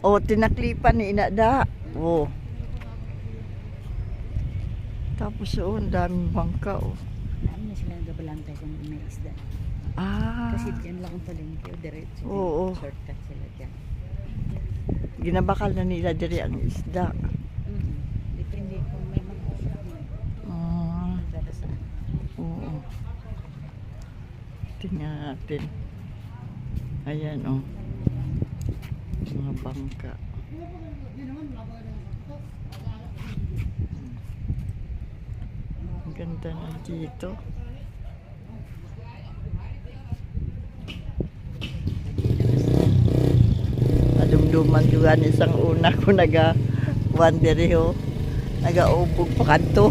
O, tinaklipan ni inada. O. Tapos ang daming bangka, o. Ano na sila nagabalantay kung may isda. Ah. Kasi dyan lang ang palengke o diretso. Oo. Shortcut sila dyan. Ginabakal na nila diri ang isda. Depende kung may mag-usap mo. Ah. Dadasaan. Oo. Tingnan natin. Ayan, o. Mga bangka. Ang ganda na dito. Madumduman juga ni isang una ko naga-wandere ho. Nagaubog pa kanto.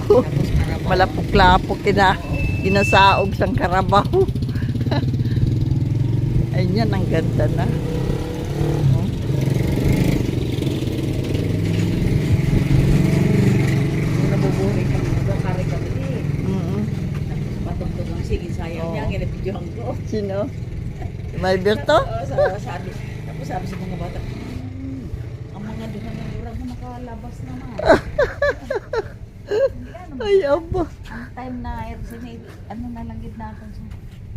Malapok-lapok kinasaog sang karabaw. Ayan, ang ganda na. Nabubuhay kami, nagkakari kami eh. Mm-hmm. Patugtog lang, sige sayang niya, ginabidyohan ko. Sino? May Berto? Sabi. Tapos sabi sa mga bata, ang mga duha ng urag na makalabas naman. Ay, aba. Ang time na ano na lang gid natin siya.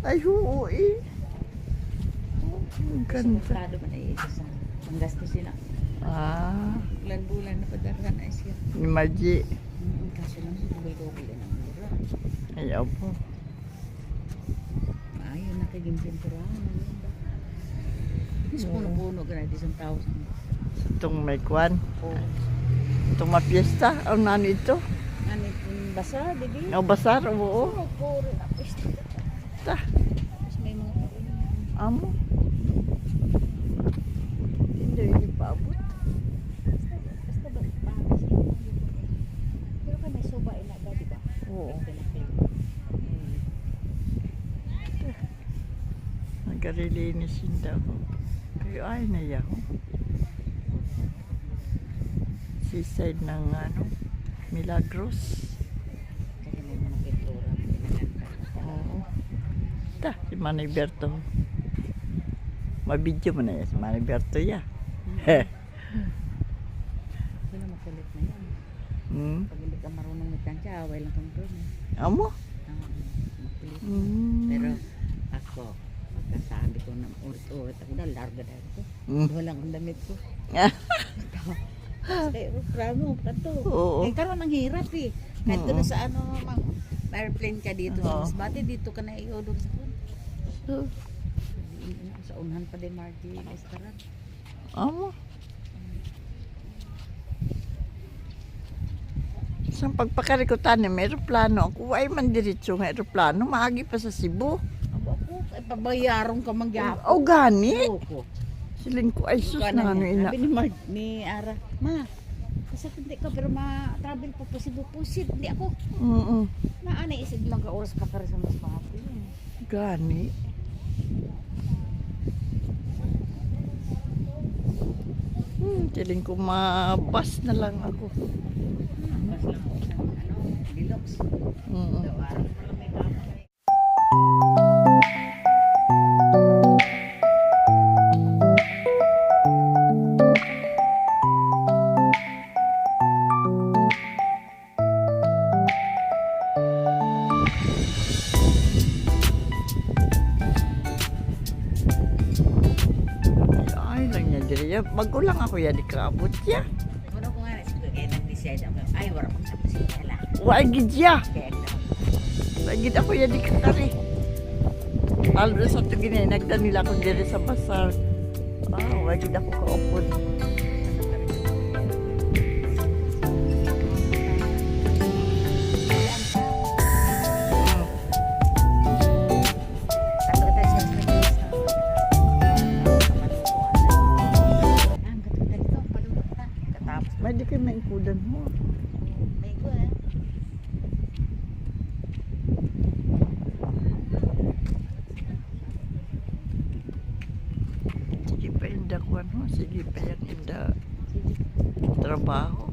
Ay, oo eh. Ang ganda. Sigurado man ay isa sa panggastusin na. Ah, Bulan-bulan na padarhan ay siya. ni Maji. Kaso lang siya kubay-kubay na ng mura. Ay, aba. Ayaw na kaging tempurahan na yun ba? Mas puno-puno ka na isang tao. Itong may kwan. Oo. Itong mapiesta. Ang nani ito. Ano yung basa, dibi? Ang basar, oo. Oo, puro na pwesto. Ta, Tapos may mga amo. Hindi, hindi pa abot. basta ba? Baka siya. Pero ka may suba ina ba, di ba? Oo. Pinapil. Nagarilinis yun daw. Kayo ay na yaw. Seaside ng ano, Milagros. Kasi may mga pintura. Pinaganda. Oo. Ta, si Manay Berto. Mabidyo mo na yan si Manay Berto ya. Sino makulit na yan? Hmm. Pag hindi ka marunong magtansya, away lang kang doon. Amo? Makulit. Hmm. Pero ako, pagkasabi ko ng ulit-ulit ako na, larga na ito. Hmm. Wala akong damit ko. Kaya prano ka to. Oo. Eh karon ang hirap eh. Kahit Oo. doon sa ano, airplane ka dito Oo. sa Masbate, dito ka na iulog sa phone. So, Sa unahan pa din Margie, restaurant. amo? Sa pagpakarikutan ni may aeroplano. Ako ay mandiritso ng aeroplano. Maagi pa sa Cebu. Abo ako, ay pabayarong ka mangyapon. O gani? Ko. Siling ko ay sus na ano ina. Sabi ni Ara, ma, kasi hindi ka pero ma-travel pa po Cebu. Pusit, hindi ako. Naana isig lang ka oras pa ka rin sa Masbate. Gani. Siling ko mabas na lang ako. Mas lang ako sa Deluxe. Daw araw pa lang may tama. Ay lang niya diri. Magulang ako ya di kaabot ya. Ano ko nga, kaya nag-decide ako, ay wala pang sa pasila. Wa gid ya. Kaya Lagid ako ya di kakari. Aldo sa to gini nagdan nila ako diri sa basar. Ah, wa gid ako kaupod. May di kayo maingkudan mo. Sige pa inda kuan mo. Sige pa yan inda trabaho.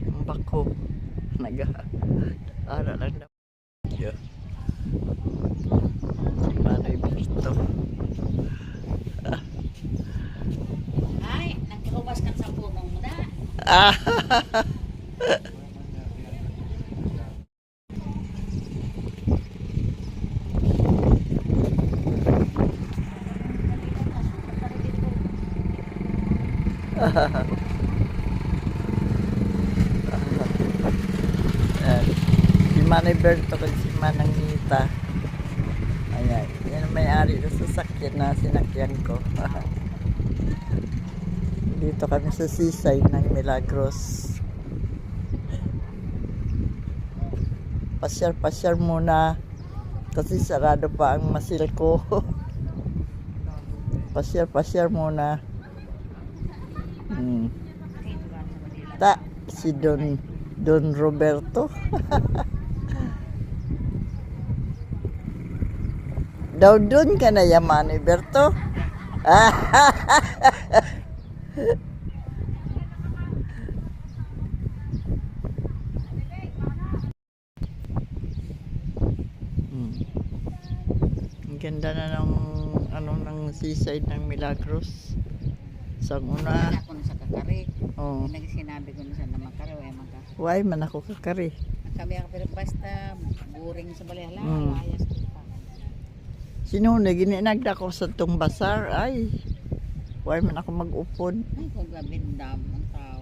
Ang bako. Nag-ara lang na. Yeah. Si Manay Berto. Ay, nagkakubas ka sa puno mo na. Ah, Ayan. Si Manay Berto at si Manang Nita. Ayan. Yan ang may-ari ng sasakyan na sinakyan ko. Dito kami sa seaside ng Milagros. Pasyar-pasyar muna kasi sarado pa ang masil ko. Pasyar-pasyar muna. Ta, si Don Roberto. Daw doon ka na yaman, Berto. Ang ganda na ng ng seaside ng Milagros. Sa una, Ako na sa kakari. oh, Sinabi ko na sa naman karo ay maka. why man ako kakari. Kami ako pero basta boring sa balay hala, Mm. ayas ko pa. Sino na gininagda ko sa tong basar, ay, why man ako mag-upod. Ay, kung gabi dam ang tao.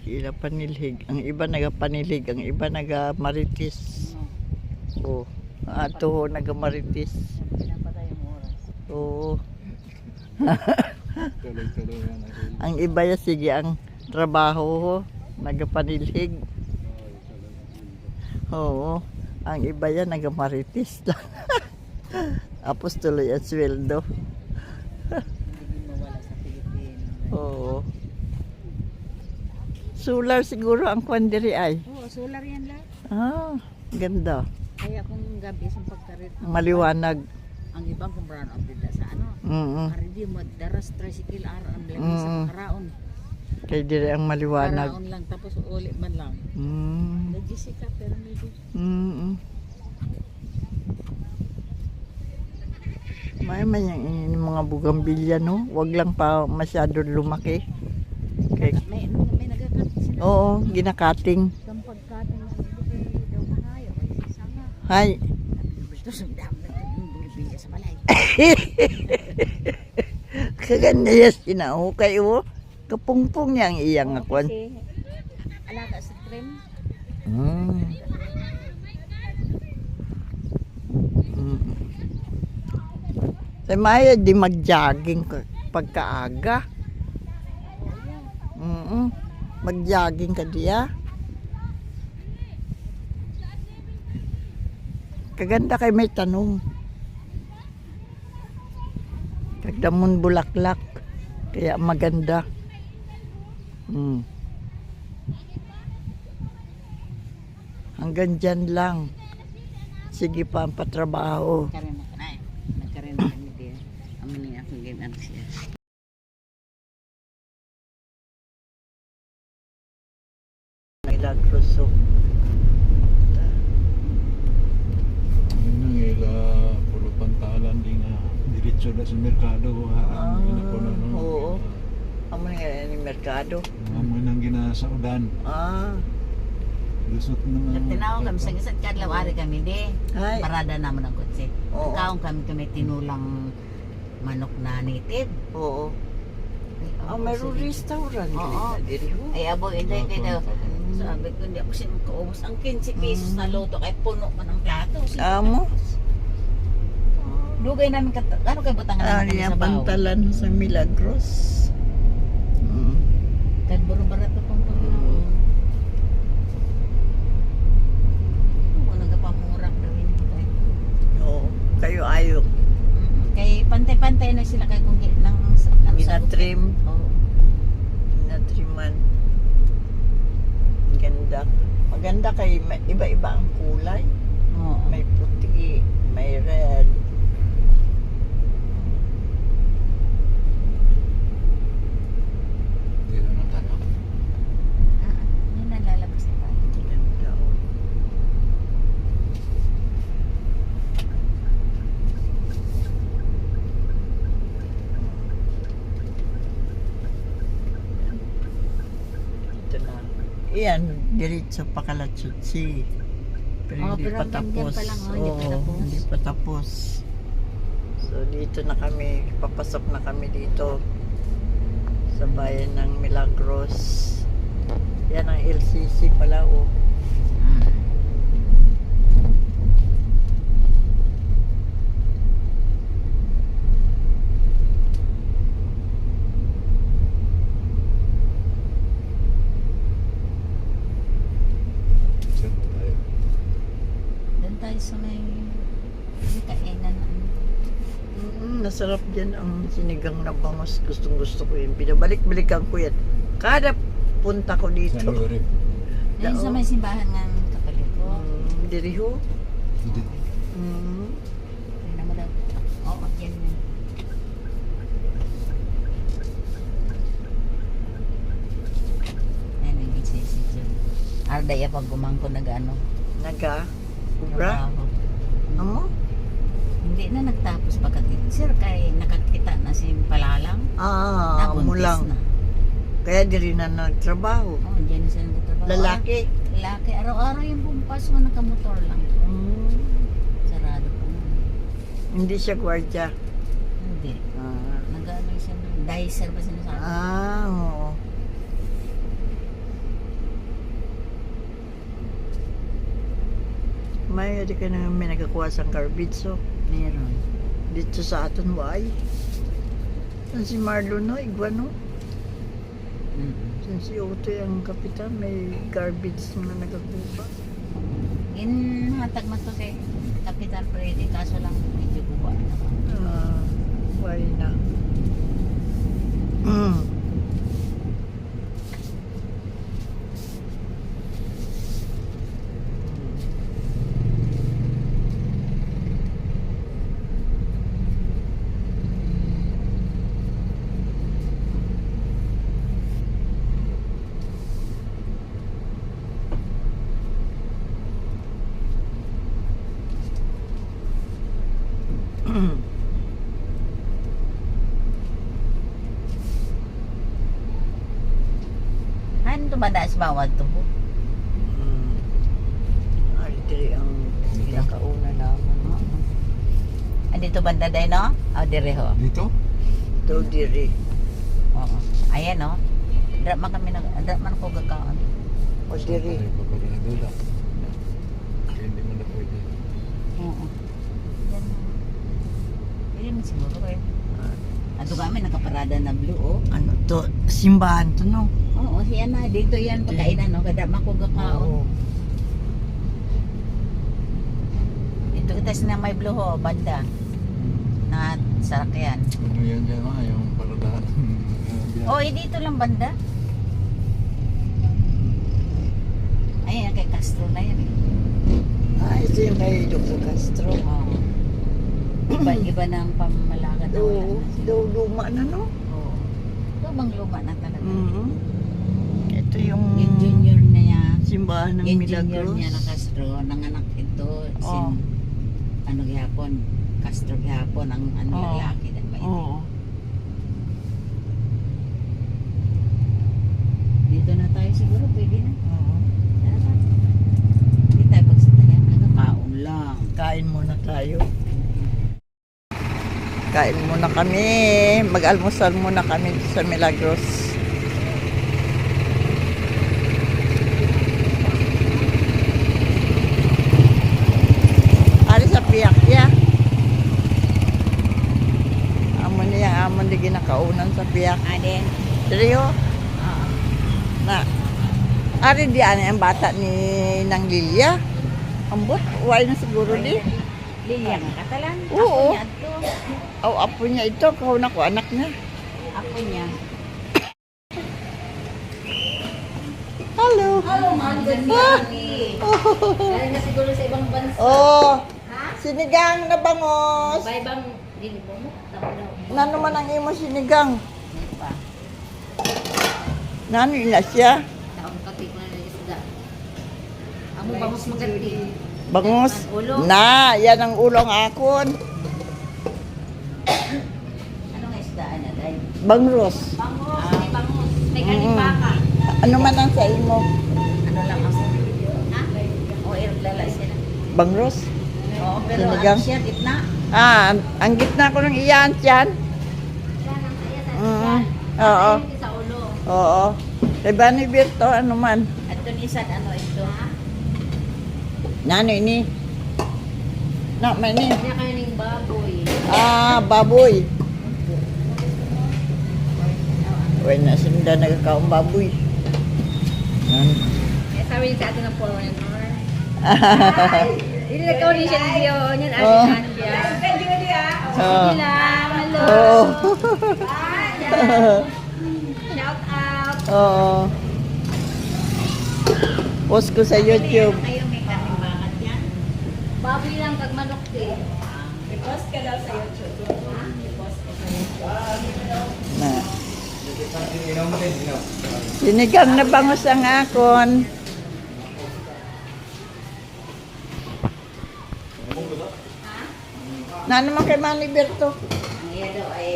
Kila panilhig. Ang iba naga-panilhig, ang iba naga-maritis. No, Oh, ato naga-maritis. pinapatay yung oras. Oo. Tuloy-tuloy yan. Ang iba ya sige ang trabaho nagapanilhig. Oo. Ang iba ya nagamaritis lang. Tapos tuloy ang sweldo. Hindi mawala sa Pilipinas. Oo. Solar siguro ang kwan diri ay. Oo, solar yan lang. Ah, ganda. Kaya kung gabi sa pagkarit, Maliwanag. ang ibang kung brown out dito sa ano, Mm. ari di mo daras tricycle ang lang sa karaon. Kay diri ang maliwanag. Karaon lang tapos uli man lang. Mm. Medyo sikat pero medyo. May man yung mga bugambilya, no? Wag lang pa masyado lumaki. Okay. May nagakat sila. Oo, ginakating. Kang pagkating ang hindi daw manayo ay sisanga. Hay. Gusto sa dam na sa balay. Kaganda yan sinahukay, oh. Kapungpong niya ang iyang akwan. Kasi alaga sa trim. Mm. Mm. Sa Maya, di mag-jogging pagkaaga. Mag-jogging ka diya. Kaganda kay may tanong. Kagdamon bulaklak. Kaya maganda. Hanggang dyan lang. Sige pa ang patrabaho. Nagkaroon na kami diya. Amin niya akong ganyan siya. Milagros. Ano ila pulo pantalan di nga diretso na sa merkado ina ko na no. Oo. Amo nga ni merkado. Amo nang ginasaudan. Ah. Lusot na nga. Tinawag kami sa isang kadlaw ari kami di. Hay. Parada naman ang kotse. Oo. Kaong kami tinulang manok na native. Oo. Ah, mayroong restaurant. Oo. Diri ho. Ay abo inday kay daw. Sabi ko hindi ako sinakaubos ang 15 pesos na loto kay puno man ang plato. Amo. Dugay namin ano kay butangan Ah, namin niya sa bawo. pantalan sa Milagros. Kan buro barato pang puno. Mo nagapamurang daw ini kay. Oo. Kayo ayo. Kay pantay-pantay na sila kay kung nang Ginatrim. Oo. Natriman. Ganda. Maganda kay iba-iba ang kulay. Oo. May puti, may red. Dito na tayo. Yun ang lalabas na tayo. Ganda. Oh. Iyan, diretso pa Kalatsutsi. Pero Oh, hindi pero pa hanggang dyan tapos. pa lang, oh, hindi pa Oo, tapos. hindi pa tapos. So dito na kami, papasok na kami dito sa bayan ng Milagros. Yan ang LCC pala, oh. Saan tayo? Doon tayo sa may kainan. Nasarap dyan ang sinigang na bangos. Gustong gusto ko yun. Binabalik-balikan ko yan. Kada punta ko dito. Saan lugar eh? Doon sa may simbahan ng kapalit ko. Diriho. Hindi. Tingnan mo daw. Oo, yan yun. Ayan yung exercise dyan. Arday pag gumangko nag-ano. Naga. Ubra. trabaho. Amo? Hindi na nagtapos pagkatid. Sir, kay nakakita na si Palalang. Amo Nabuntis lang. na. Kaya diri na nagtrabaho. Oo, dyan na siya nagtatrabaho. Lalaki. Lalaki. Araw-araw yung bumpasok na nakamotor lang. Sarado pa na. Hindi siya gwardya. Hindi. Nag-ano siya ng dicer ba sinasabi? Oo. May di ka na may nagakuha sa garbage, so Meron. dito sa aton why? San si Marlon no, Iguano? San si Otto ang kapitan, may garbage na nagakuha. Inhatag man to kay Kapitan Freddy, kaso lang medyo buwa na ba? Why na? Ano to ba daas bawad to? Ari diri ang pinakauna naman. Andito banda day no? O dire ho. Dito? Daw diri. Oo. Ayan no. Dra man kami dra man ko gakaon. O diri. Saan tayo paparadula? Kaya hindi mo na pwede. Oo. Yan. Pwede mo siguro kayo. Ato kami nakaparada na blue oh. Ano to? Simbahan to, no? Oo, siya na dito yan pagkainan no. Kada man ko gakaon. Dito kita na may blue ho banda. Na sarakyan. Ano yan dyan yung paradahan. Oh, dito lang banda. Ayan, kay Castro na yan. Ito yung kay Dr. Castro. Oo. Iba ng pamamalakad na wala na sila. Daw luma na, no? Oo. Ito bang luma na talaga? Ito yung Yung junior na niya. simbahan ng Yung junior Milagros. niya na Castro, nanganak ito. Oo. Ano gihapon? Castro gihapon, ang ano Oo. lalaki. Oo. Dito na tayo siguro, pwede na. Oo. Tara pa. Hindi tayo pagsitayan. Nagkakaon lang. Kain muna tayo. Kain muna kami. Mag-almusal muna kami sa Milagros. Ari sa piyak ya. Amon niya, amon di ginakaunan sa piyak. Aden. Seryo? Na. Ari di ani ang bata ni Nang Lilia. Ambot, why na siguro di. Lilia nga katalan. Oo. Ako niya ito. Aw, apo niya ito. Kahuna ko, anak niya. Ako niya. Hello. Oh, mahal ba niya? Dahil na siguro sa ibang bansa. Oh, sinigang na bangos. Ba ibang dilibo mo? Tama daw. Nano man ang imo sinigang? Hindi pa. Nano ina siya? Taong kati ko na isda. Amo bangus magati. Bangos. Ang ulo? Na, yan ang ulong akon. Ano nga isda na day? Bangros. Bangus, may bangus. May Mm. kalipaka. Ano man ang sa imo? na lang ako. Ha? O, lala siya na. Bangros? Oo, pero Sinigang? ano siya, gitna. Ah, ang gitna ko ng iyan, yan. Oo. Sa ulo. Oo. Diba ni Berto, ano man? At doon isa, ano ito? Nano ini? Na, may ni. Kanya kayo ng baboy. Ah, baboy. Uy, nasinda nagkakaong baboy. Yan. Eh, sabi niya sa atin ng puro na nor. Hindi nagkaw din siya ng video. Yan, Oh. atin siya. Oo. lang, hello. Oo. Shout out. Oo. Post ko sa YouTube. Kayo may kaming bakit yan? Baboy lang pag manok din. I-post ka daw sa YouTube. Ha? I-post ka sa YouTube. Na. Sinigang na bangus ang akon. Na naman kay Manny Berto. Ang iya daw ay...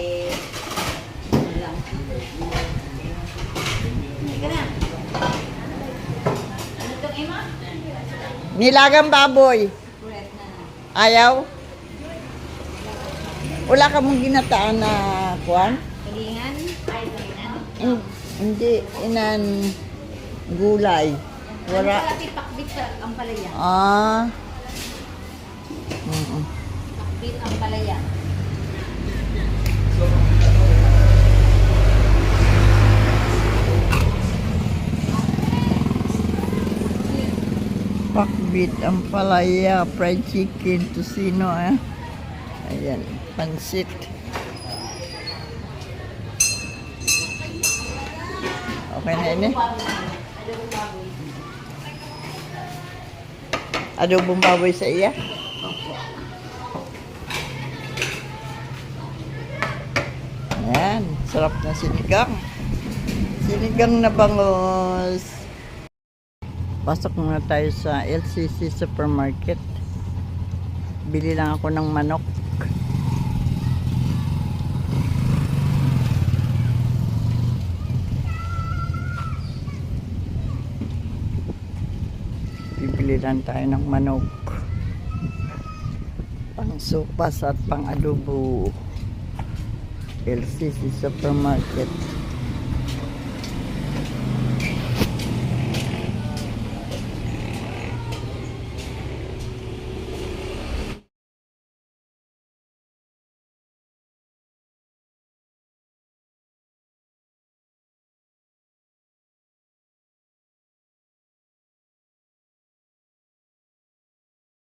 ano lang. Halika na. Ano itong ima? Nilagang baboy. Correct na. Ayaw? Wala ka mong ginataan na kuwan? Tulingan? Ay, tulingan. Hindi, inan gulay. Wala. Ano pala pakbit sa ampalaya? Ah. Mm-mm. Pakbit ampalaya. Pakbit ang palaya, fried chicken, tocino, eh. Ayan, pansit. Okay na ini? Adobong baboy sa iya? Ayan, sarap na sinigang. Sinigang na bangus. Pasok muna tayo sa LCC Supermarket. Bili lang ako ng manok. Bibili lang tayo ng manok. Pang sopas at pang adobo. LCC Supermarket.